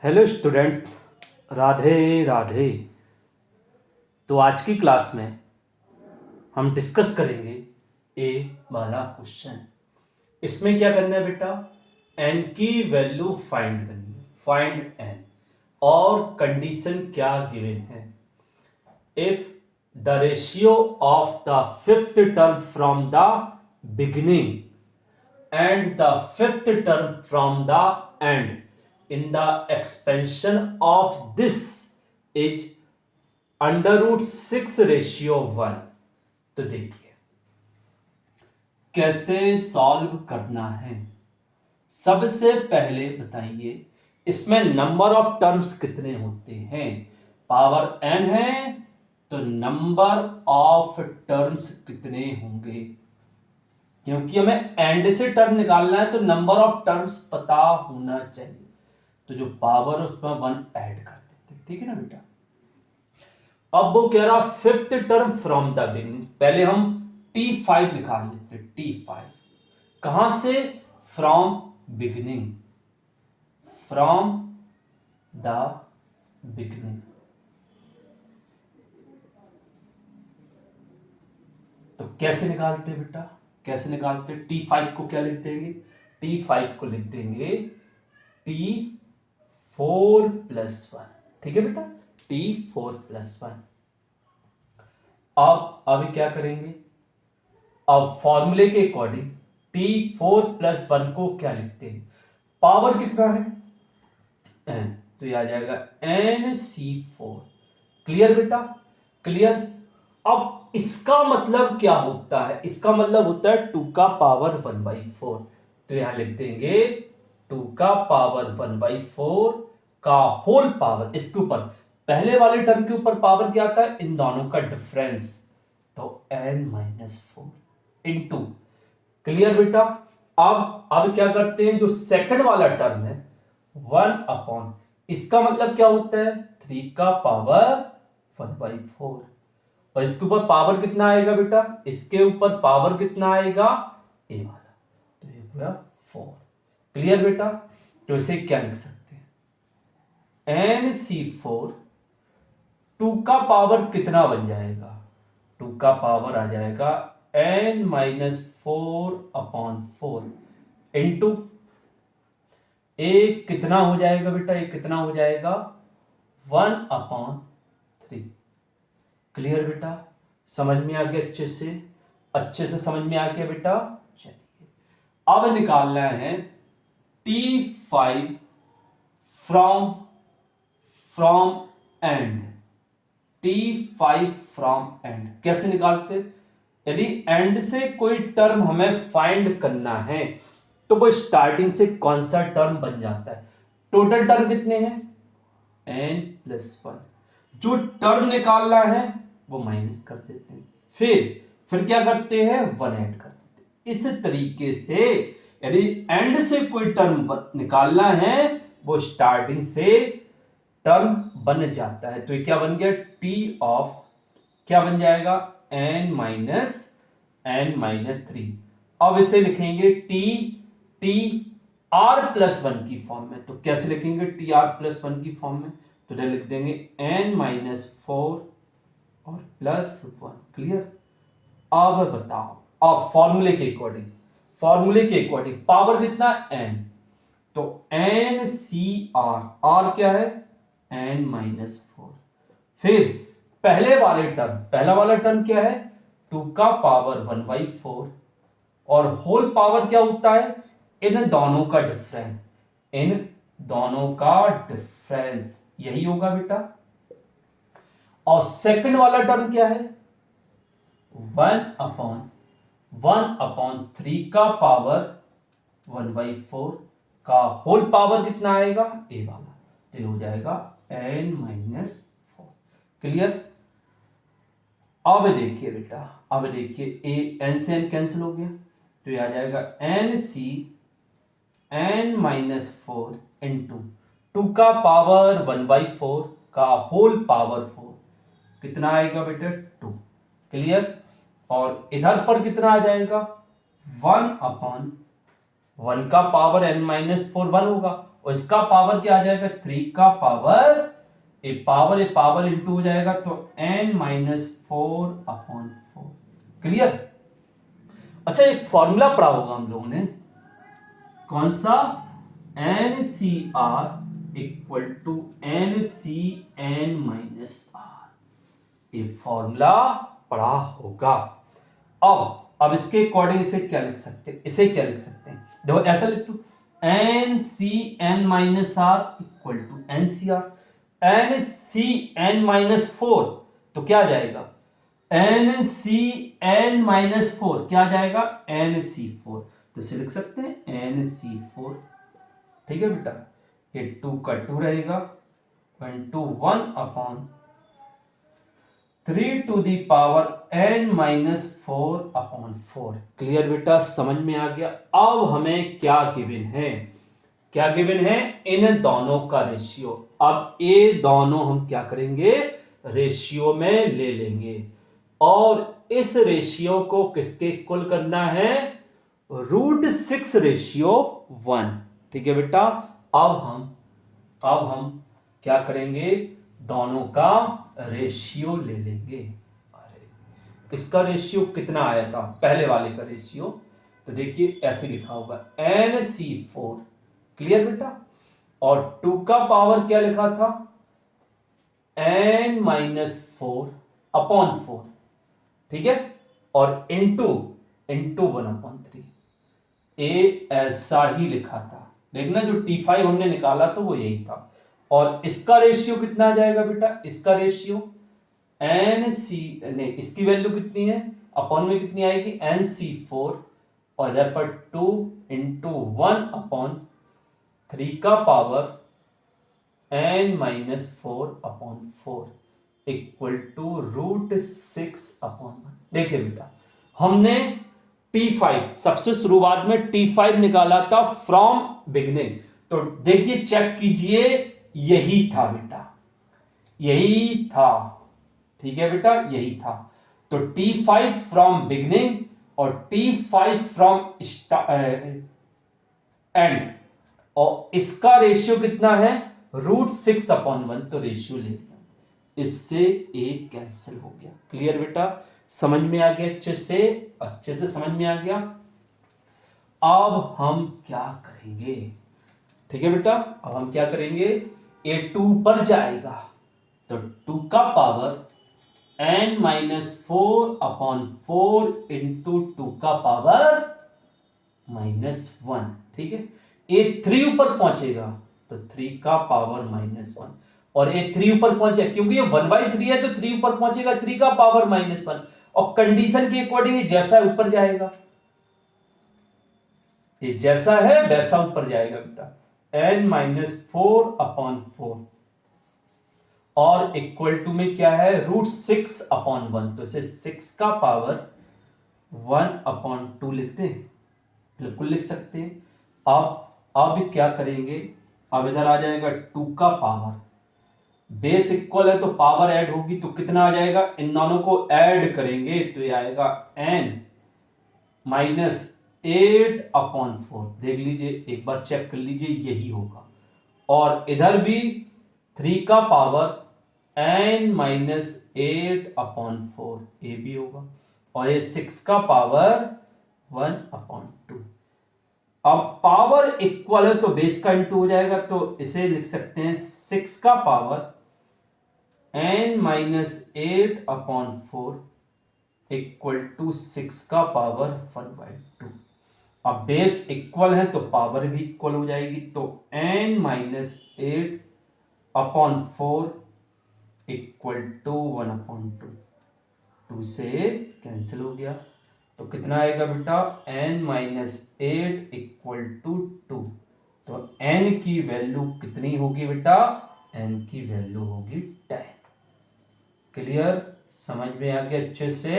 Hello students, Radhe Radhe. तो आज की क्लास में हम डिस्कस करेंगे ए वाला क्वेश्चन। इसमें क्या करना है बेटा, एन की वैल्यू फाइंड करनी है, फाइंड एन। और कंडीशन क्या गिवन है, if the ratio of the fifth term from the beginning and the fifth term from the end in the expansion of this is under root 6 ratio 1। तो देखिए कैसे solve करना है। सबसे पहले बताइए इसमें नंबर ऑफ टर्म्स कितने होते हैं। पावर n है तो नंबर ऑफ टर्म्स कितने होंगे, क्योंकि हमें एंड से टर्म निकालना है तो नंबर ऑफ टर्म्स पता होना चाहिए। तो जो पावर है उसमें 1 ऐड कर देते, ठीक है ना बेटा। अब वो कह रहा fifth term from the beginning, पहले हम T5 निकाल लेते। T5 कहां से, from beginning, from the beginning. तो कैसे निकालते हैं बेटा, कैसे निकालते हैं। T5 को क्या लिख देंगे, T5 को लिख देंगे T4 प्लस 1, ठीक है बेटा, T4 प्लस 1। अब अभी क्या करेंगे, अब फॉर्मूले के अकॉर्डिंग T4 प्लस 1 को क्या लिखते हैं, पावर कितना है n, तो यह आ जाएगा NC4। क्लियर बेटा, क्लियर। अब इसका मतलब क्या होता है, इसका मतलब होता है 2 का पावर 1/4। तो यहां लिख देंगे 2 का पावर 1/4 का होल पावर, इसके ऊपर पहले वाले टर्म के ऊपर पावर क्या आता है, इन दोनों का डिफरेंस, तो n-4 इंटू। क्लियर बेटा। अब क्या करते हैं, जो सेकंड वाला टर्म है 1/, इसका मतलब क्या होता है 3 का पावर 1/4, और इसके ऊपर पावर कितना आएगा बेटा, इसके ऊपर पावर कितना आएगा ए वाला, तो ये पूरा 4। क्लियर बेटा। तो इसे क्या लिख सकते हैं, NC4 2 का पावर कितना बन जाएगा, 2 का पावर आ जाएगा n-4/4 इंटू ए कितना हो जाएगा बेटा, ये कितना हो जाएगा 1/3। क्लियर बेटा, समझ में आ गया, अच्छे से समझ में आ गया बेटा। चलिए अब निकालना है T5 from and, T5 from and कैसे निकालते, यदि एंड से कोई टर्म हमें फाइंड करना है तो वो स्टार्टिंग से कौन सा टर्म बन जाता है। टोटल टर्म कितने हैं n+1, जो टर्म निकालना है वो माइनस कर देते हैं, फिर क्या करते हैं 1 ऐड कर देते हैं। इस तरीके से यदि एंड से कोई टर्म निकालना है वो स्टार्टिंग से टर्म बन जाता है। तो ये क्या बन गया, T ऑफ क्या बन जाएगा n-3। अब इसे लिखेंगे TR+1 की फॉर्म में। तो कैसे लिखेंगे TR+1 की फॉर्म में, तो लिख देंगे n-4 और +1। क्लियर। अब बताओ, अब फॉर्मूले के अकॉर्डिंग पावर कितना n, तो NCR, R क्या है n-4। फिर पहला वाला टर्म क्या है 2 का पावर 1/4, और होल पावर क्या होता है इन दोनों का डिफरेंस, यही होगा बेटा। और सेकंड वाला टर्म क्या है 1/3 का पावर 1/4 का होल पावर कितना आएगा ए वाला, तो ये हो जाएगा n-4। क्लियर। अब देखिए बेटा, अब देखिए ए n से n कैंसिल हो गया, तो ये आ जाएगा n-4 इंटू 2 का पावर 1/4 का होल पावर 4, कितना आएगा बेटा 2। क्लियर। और इधर पर कितना आ जाएगा 1/1 का पावर n-4 1 होगा, और इसका पावर क्या आ जाएगा 3 का पावर ए पावर इंटू हो जाएगा तो n-4/4। क्लियर। अच्छा एक फॉर्मूला पढ़ा होगा हम लोगों ने, कौन सा, NCR इक्वल टू NCn-r, ये फॉर्मूला पढ़ा होगा। अब इसके अकॉर्डिंग इसे क्या लिख सकते हैं, देखो ऐसा लिख दो, NCn-r equal to NCR, NCn-4 तो क्या आ जाएगा, NCn-4 क्या आ जाएगा, NC4, तो इसे लिख सकते हैं NC4। ठीक है बेटा, ये 2 का 2 रहेगा 1/3 to the power n-4/4। Clear बेटा, समझ में आ गया। अब हमें क्या गिवन है, इन दोनों का रेशियो। अब ये दोनों हम क्या करेंगे, रेशियो में ले लेंगे और इस रेशियो को किसके इक्वल करना है, √6/1। ठीक है बेटा, अब हम क्या करेंगे, दोनों का रेशियो ले लेंगे। अरे इसका रेशियो कितना आया था, पहले वाले का रेशियो, तो देखिए ऐसे लिखा होगा NC4। क्लियर बेटा, और 2 का पावर क्या लिखा था, n-4/4। ठीक है, और इंटू 1/3, ए ऐसा ही लिखा था। देखना जो T5 हमने निकाला था वो यही था। और इसका रेशियो कितना आ जाएगा बेटा, इसका रेशियो नहीं, इसकी वैल्यू कितनी है, अपॉन में कितनी आएगी, NC4, और इधर पर 2 इंटू 1/3 का पावर n-4/4 इक्वल टू √6/1। देखिए बेटा, हमने T5 सबसे शुरुआत में T5 निकाला था फ्रॉम बिगनिंग, तो देखिए चेक कीजिए, यही था बेटा, यही था। ठीक है बेटा, यही था। तो T5 फ्रॉम बिगनिंग और T5 फ्रॉम एंड, और इसका रेशियो कितना है, √6/1, तो रेशियो ले लिया, इससे ए कैंसिल हो गया। क्लियर बेटा, समझ में आ गया, अच्छे से समझ में आ गया। अब हम क्या करेंगे, ठीक है बेटा, अब हम क्या करेंगे, ए 2 पर जाएगा तो 2 का पावर n-4/4 इंटू 2 का पावर -1। ठीक है, ए 3 ऊपर पहुंचेगा तो 3 का पावर -1, और ए 3 ऊपर पहुंचे क्योंकि ये 1/3 है तो 3 ऊपर पहुंचेगा, 3 का पावर -1, और कंडीशन के अकॉर्डिंग जैसा ऊपर जाएगा, ये जैसा है वैसा ऊपर जाएगा बेटा, n-4/4 और इक्वल टू में क्या है, √6/1, तो इसे 6 का पावर 1/2 लिखते हैं, बिल्कुल लिख सकते हैं। अब क्या करेंगे, अब इधर आ जाएगा 2 का पावर, बेस इक्वल है तो पावर ऐड होगी, तो कितना आ जाएगा, इन दोनों को ऐड करेंगे तो ये आएगा n-8/4। देख लीजिए, एक बार चेक कर लीजिए, यही होगा। और इधर भी 3 का पावर n-8/4, ये भी होगा, और ये 6 का पावर 1/2। अब पावर इक्वल है तो बेस का इंटू हो जाएगा, तो इसे लिख सकते हैं 6 का पावर n-8/4 इक्वल टू 6 का पावर 1/2। अब बेस इक्वल है तो पावर भी इक्वल हो जाएगी, तो n-8/4 इक्वल टू 1/2, 2 से कैंसिल हो गया, तो कितना आएगा बेटा, n-8 इक्वल टू 2, तो n की वैल्यू कितनी होगी बेटा, n की वैल्यू होगी 10। क्लियर, समझ में आ गया अच्छे से।